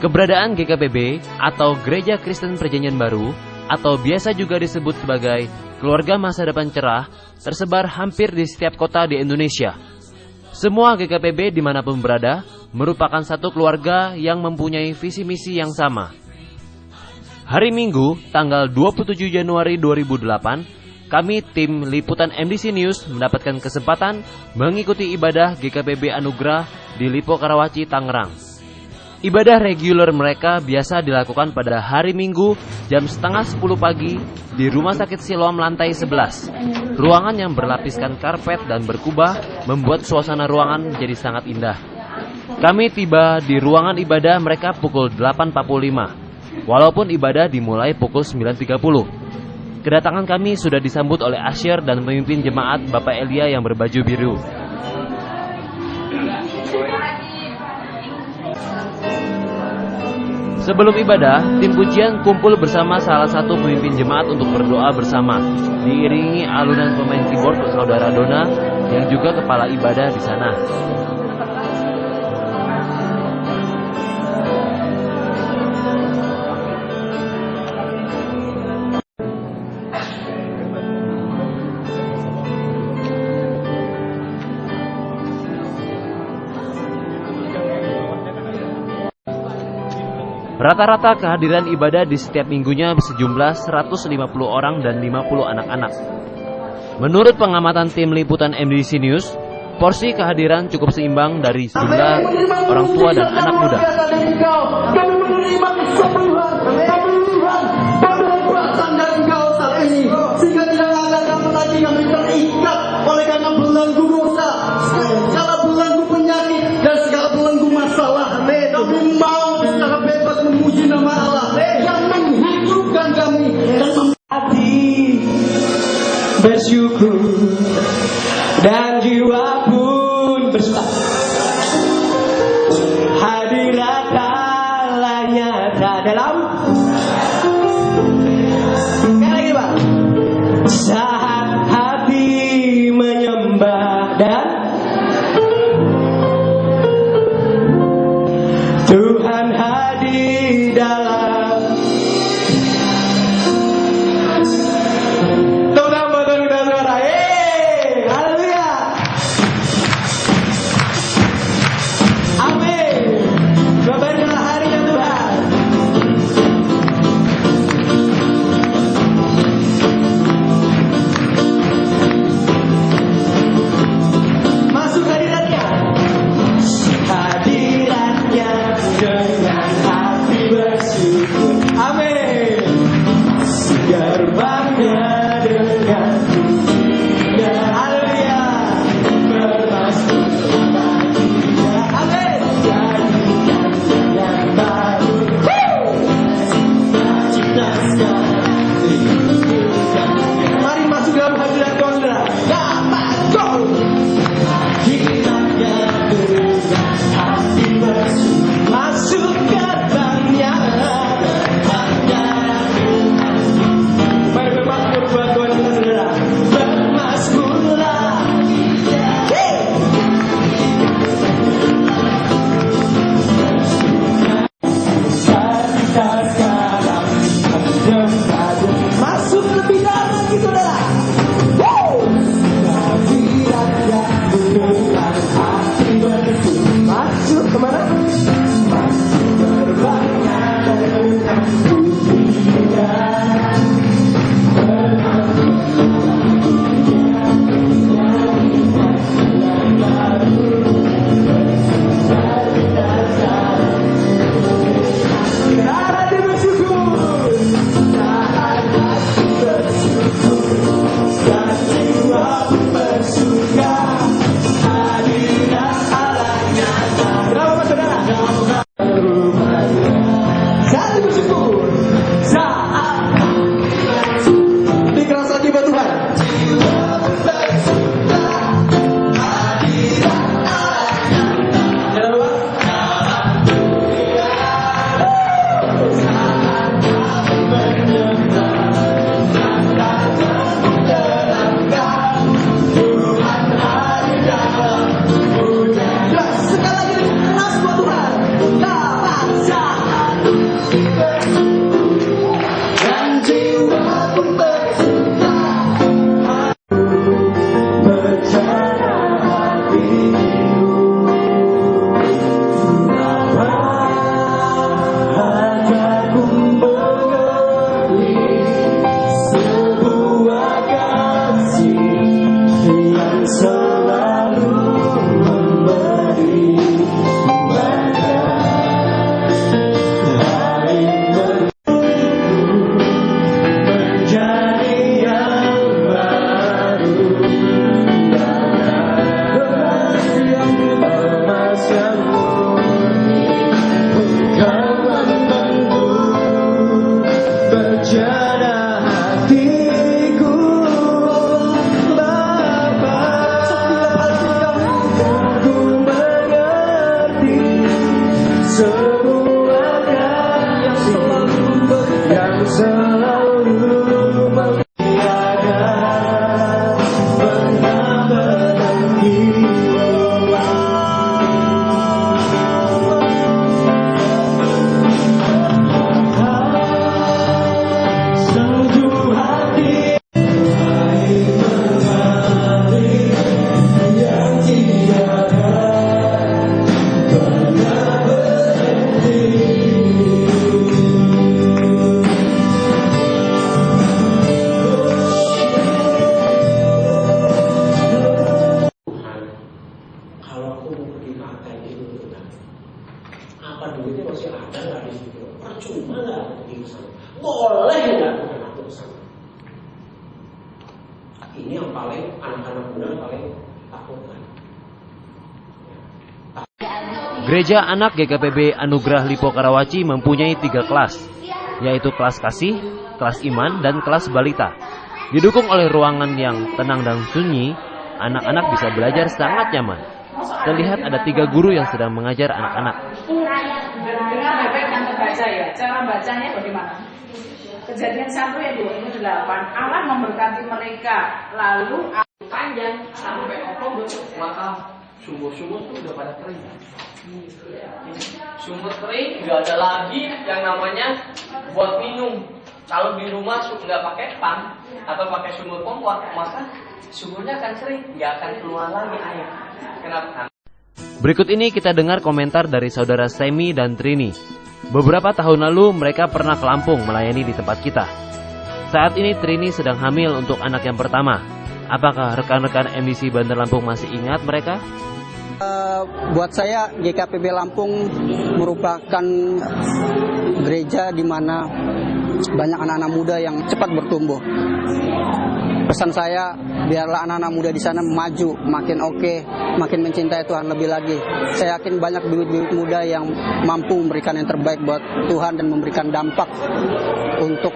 Keberadaan GKPB atau Gereja Kristen Perjanjian Baru atau biasa juga disebut sebagai Keluarga Masa Depan Cerah tersebar hampir di setiap kota di Indonesia. Semua GKPB dimanapun berada merupakan satu keluarga yang mempunyai visi misi yang sama. Hari Minggu, tanggal 27 Januari 2008, kami tim Liputan MDC News mendapatkan kesempatan mengikuti ibadah GKPB Anugerah di Lipo Karawaci, Tangerang. Ibadah reguler mereka biasa dilakukan pada hari Minggu jam setengah 10 pagi di Rumah Sakit Siloam lantai 11. Ruangan yang berlapiskan karpet dan berkubah membuat suasana ruangan menjadi sangat indah. Kami tiba di ruangan ibadah mereka pukul 8.45, walaupun ibadah dimulai pukul 9.30. Kedatangan kami sudah disambut oleh asyir dan pemimpin jemaat Bapak Elia yang berbaju biru. Sebelum ibadah, tim pujian kumpul bersama salah satu pemimpin jemaat untuk berdoa bersama, diiringi alunan pemain keyboard saudara Dona yang juga kepala ibadah di sana. Rata-rata kehadiran ibadah di setiap minggunya sejumlah 150 orang dan 50 anak-anak. Menurut pengamatan tim Liputan MDC News, porsi kehadiran cukup seimbang dari sejumlah orang tua dan anak muda. Kami menerima kesembuhan pada kuasa dan Engkau saat ini, sehingga tidak ada lagi kami terikat oleh karena belenggu dosa, segala belenggu penyakit dan segala belenggu masalah. Kami mau secara bebas memuji nama Allah yang menghidupkan kami dan hati bersyukur dan jiwa pun bersuka. Hadirat Allah nyata dalam sekali lagi Pak, saat hati menyembah dan Tuhan hadir dalam. Tepuk tangan buat kita suara. Haleluya. ini yang paling anak-anak muda paling takutkan. Gereja Anak GKPB Anugerah Lipo Karawaci mempunyai 3 kelas, yaitu kelas kasih, kelas iman, dan kelas balita. Didukung oleh ruangan yang tenang dan sunyi, anak-anak bisa belajar sangat nyaman. Terlihat ada 3 guru yang sedang mengajar anak-anak. Dengar baik-baik yang terbaca ya, cara bacanya bagaimana? Kejadian 1 ayat 28, Allah memberkati mereka, lalu Panjang sampai Oktober, maka sumur-sumur tuh udah pada kering. Sumur kering, nggak ada lagi yang namanya buat minum. Kalau di rumah nggak pakai pan atau pakai sumur pompa, maka sumurnya akan kering, nggak akan keluar lagi air. Kenapa? Berikut ini kita dengar komentar dari saudara Semi dan Trini. Beberapa tahun lalu mereka pernah ke Lampung melayani di tempat kita. Saat ini Trini sedang hamil untuk anak yang pertama. Apakah rekan-rekan MDC Bandar Lampung masih ingat mereka? Buat saya GKPB Lampung merupakan gereja di mana banyak anak-anak muda yang cepat bertumbuh. Pesan saya, biarlah anak-anak muda di sana maju, makin oke, makin mencintai Tuhan lebih lagi. Saya yakin banyak bibit-bibit muda yang mampu memberikan yang terbaik buat Tuhan dan memberikan dampak untuk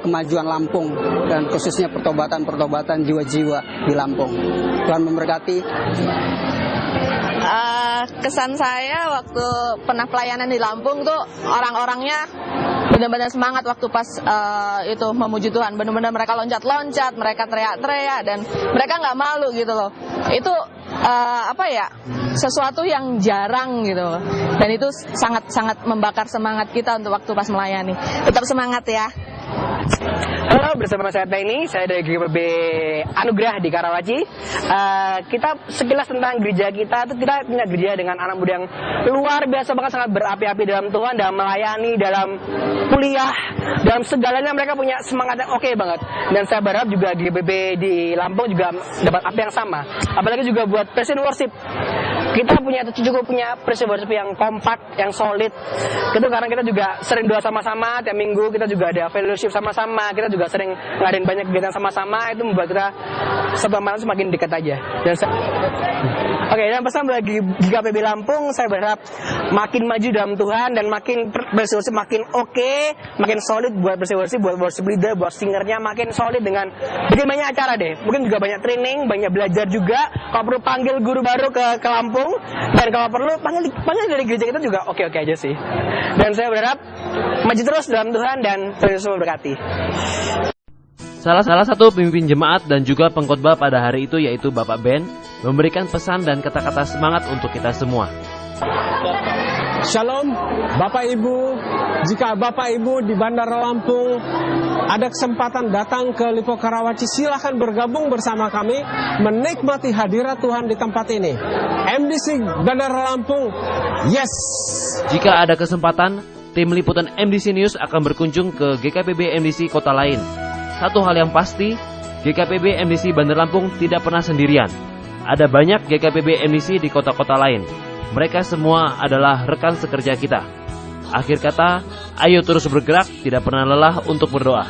kemajuan Lampung dan khususnya pertobatan jiwa-jiwa di Lampung. Tuhan memberkati. Kesan saya waktu pernah pelayanan di Lampung tuh orang-orangnya benar-benar semangat waktu pas itu memuji Tuhan. Benar-benar mereka loncat-loncat, mereka teriak-teriak dan mereka nggak malu gitu loh. Itu sesuatu yang jarang gitu loh. Dan itu sangat-sangat membakar semangat kita untuk waktu pas melayani. Tetap semangat ya. Halo, bersama saya Teni, saya dari GKPB Anugerah di Karawaci. Kita sekilas tentang gereja kita, itu kita punya gereja dengan anak muda yang luar biasa banget, sangat berapi-api dalam Tuhan, dalam melayani, dalam kuliah, dalam segalanya mereka punya semangat yang oke banget. Dan saya berharap juga GKPB di Lampung juga dapat apa yang sama. Apalagi juga buat presiden worship. Kita cukup punya presiden worship yang kompak, yang solid. Itu karena kita juga sering doa sama-sama tiap minggu, kita juga ada fellowship sama-sama, kita juga sering ngadain banyak kegiatan sama-sama, itu membuat kita satu sama lain semakin dekat aja. Dan pesan bagi GKPB Lampung, saya berharap makin maju dalam Tuhan dan makin worship makin oke, makin solid buat worship, buat worship leader, buat singernya makin solid dengan bikin banyak acara deh. Mungkin juga banyak training, banyak belajar juga. Kalau perlu panggil guru baru ke Lampung, dan kalau perlu panggil dari gereja kita juga oke-oke aja sih. Dan saya berharap maju terus dalam Tuhan dan Tuhan Yesus memberkati. Salah satu pemimpin jemaat dan juga pengkhotbah pada hari itu yaitu Bapak Ben memberikan pesan dan kata-kata semangat untuk kita semua. Shalom Bapak Ibu, jika Bapak Ibu di Bandar Lampung ada kesempatan datang ke Lipo Karawaci, silahkan bergabung bersama kami menikmati hadirat Tuhan di tempat ini. MDC Bandar Lampung, yes! Jika ada kesempatan, tim liputan MDC News akan berkunjung ke GKPB MDC kota lain. Satu hal yang pasti, GKPB MDC Bandar Lampung tidak pernah sendirian. Ada banyak GKPB MDC di kota-kota lain. Mereka semua adalah rekan sekerja kita. Akhir kata, ayo terus bergerak, tidak pernah lelah untuk berdoa.